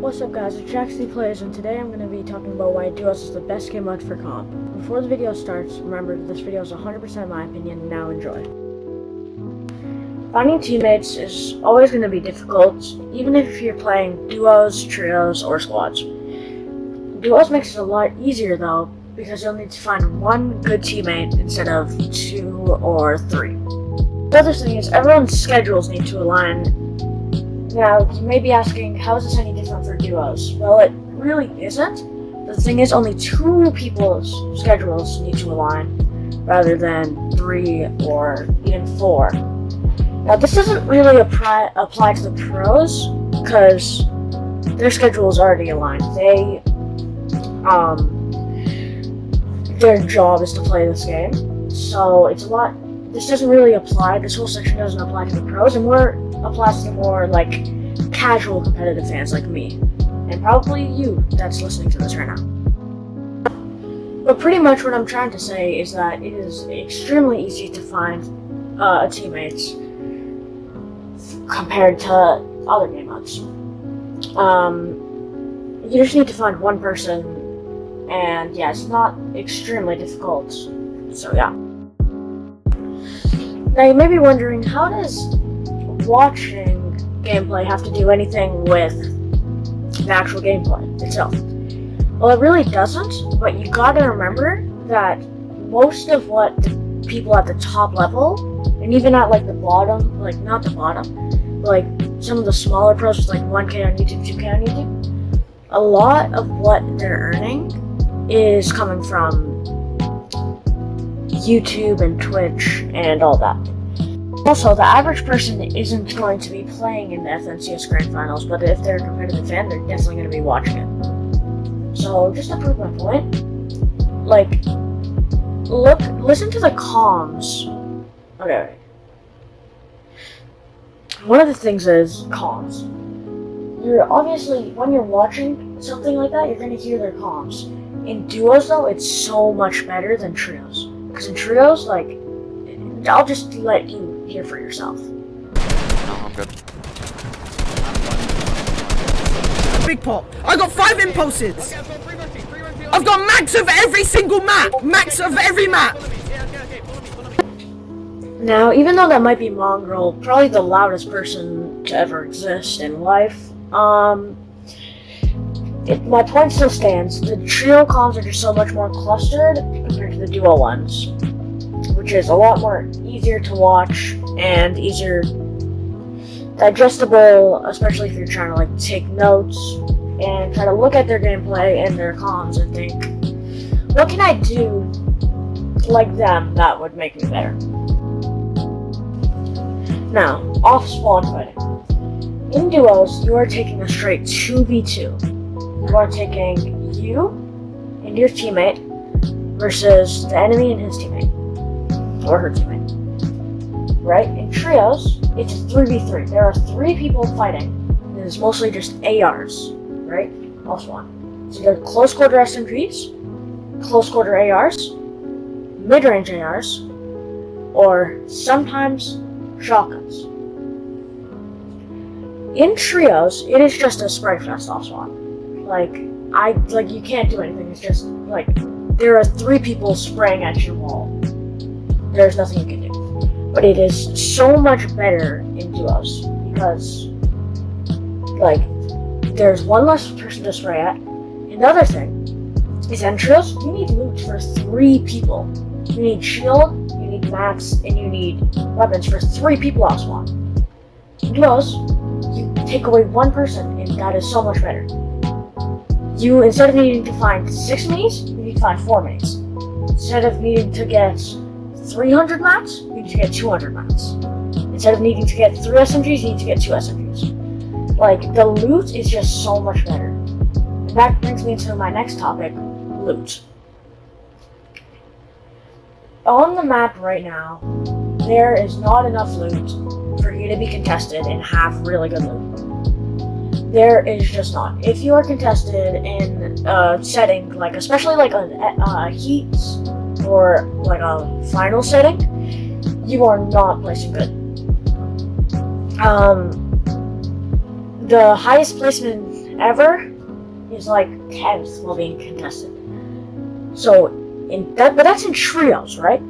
What's up guys, it's Jaxieplayz, and today I'm going to be talking about why Duos is the best game mode for comp. Before the video starts, remember this video is 100% my opinion, now enjoy. Finding teammates is always going to be difficult, even if you're playing duos, trios, or squads. Duos makes it a lot easier though, because you'll need to find one good teammate instead of 2 or 3. The other thing is, everyone's schedules need to align. Now, you may be asking, how is this any different for duos? Well, it really isn't. The thing is, only 2 people's schedules need to align, rather than 3 or even 4. Now, this doesn't really apply to the pros, because their schedule is already aligned. Their job is to play this game, so it's a lot. This doesn't really apply. This whole section doesn't apply to the pros, and more applies to more like casual competitive fans like me, and probably you that's listening to this right now. But pretty much what I'm trying to say is that it is extremely easy to find teammates compared to other game modes. You just need to find one person, and yeah, it's not extremely difficult. So yeah. Now you may be wondering, how does watching gameplay have to do anything with the actual gameplay itself? Well, it really doesn't, but you gotta remember that most of what the people at the top level, and even at like the bottom, like not the bottom, like some of the smaller pros with like 1K on YouTube, 2K on YouTube, a lot of what they're earning is coming from YouTube and Twitch and all that. Also, the average person isn't going to be playing in the FNCS Grand Finals, but if they're a competitive fan, they're definitely going to be watching it. So, just to prove my point, like, listen to the comms. Okay. One of the things is comms. You're obviously, when you're watching something like that, you're going to hear their comms. In duos, though, it's so much better than trios. Because in trios, like, I'll just let you hear for yourself. No, I'm good. Big pop. I got 5 impulses. I've got max of every single map. Max of every map. Now, even though that might be Mongrel, probably the loudest person to ever exist in life, my point still stands. The trio comms are just so much more clustered compared to the duo ones, which is a lot more easier to watch and easier digestible, especially if you're trying to like take notes and try to look at their gameplay and their comms and think, what can I do like them that would make me better? Now, off spawn fighting. In duos, you are taking a straight 2v2. You are taking you and your teammate versus the enemy and his teammate. Or her teammate. Right? In trios, it's 3v3. There are 3 people fighting, and it's mostly just ARs. Right? Plus 1. So you got close quarter SMGs, close quarter ARs, mid-range ARs, or sometimes shotguns. In trios, it is just a spray fest off spawn. Like you can't do anything. It's just like there are 3 people spraying at your wall. There's nothing you can do. But it is so much better in duos because, like, there's one less person to spray at. And the other thing is, in trios, you need loot for 3 people. You need shield, you need mats, and you need weapons for 3 people off spawn. In duos, you take away 1 person, and that is so much better. You, instead of needing to find 6 minis, you need to find 4 minis. Instead of needing to get 300 mats, you need to get 200 mats. Instead of needing to get 3 SMGs, you need to get 2 SMGs. Like, the loot is just so much better. And that brings me to my next topic, loot. On the map right now, there is not enough loot for you to be contested and have really good loot. There is just not. If you are contested in a setting, like especially like a heat or like a final setting, you are not placing good. the highest placement ever is like 10th while being contested. So but that's in trios, right?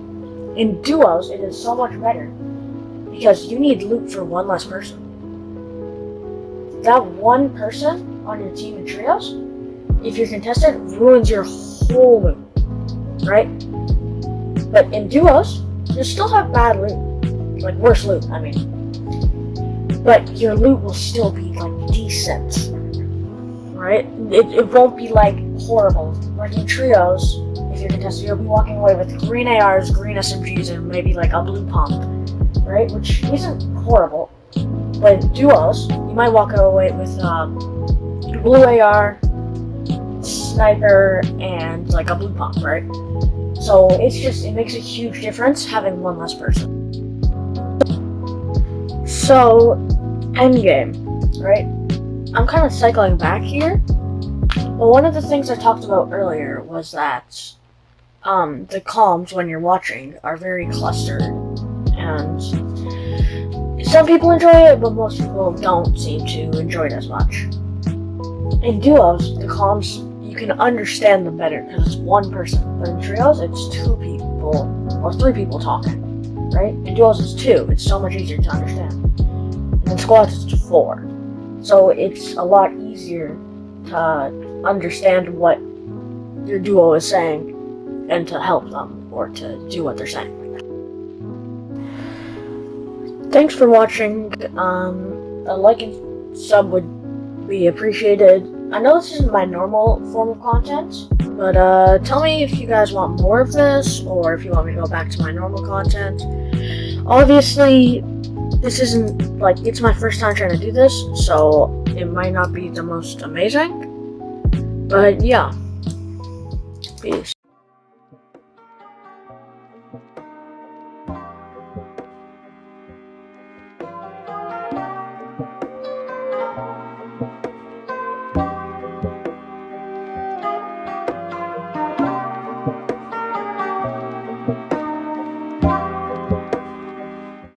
In duos, it is so much better because you need loot for one less person. That one person on your team in trios, if you're contested, ruins your whole loot, right? But in duos, you still have bad loot, like worse loot, I mean. But your loot will still be like decent, right? It won't be like horrible. Like in trios, if you're contested, you'll be walking away with green ARs, green SMGs, and maybe like a blue pump, right? Which isn't horrible. But in duos, you might walk away with blue AR, sniper, and like a blue pump, right? So it makes a huge difference having one less person. So, Endgame, right? I'm kind of cycling back here. Well, one of the things I talked about earlier was that the comms when you're watching are very clustered, and some people enjoy it, but most people don't seem to enjoy it as much. In duos, the comms, you can understand them better because it's one person, but in trios, it's 2 people or 3 people talking, right? In duos, it's 2. It's so much easier to understand. And in squads, it's 4. So it's a lot easier to understand what your duo is saying and to help them or to do what they're saying. Thanks for watching. A like and sub would be appreciated. I know this isn't my normal form of content, but tell me if you guys want more of this or if you want me to go back to my normal content. Obviously, this isn't like, it's my first time trying to do this, so it might not be the most amazing, but yeah. Peace.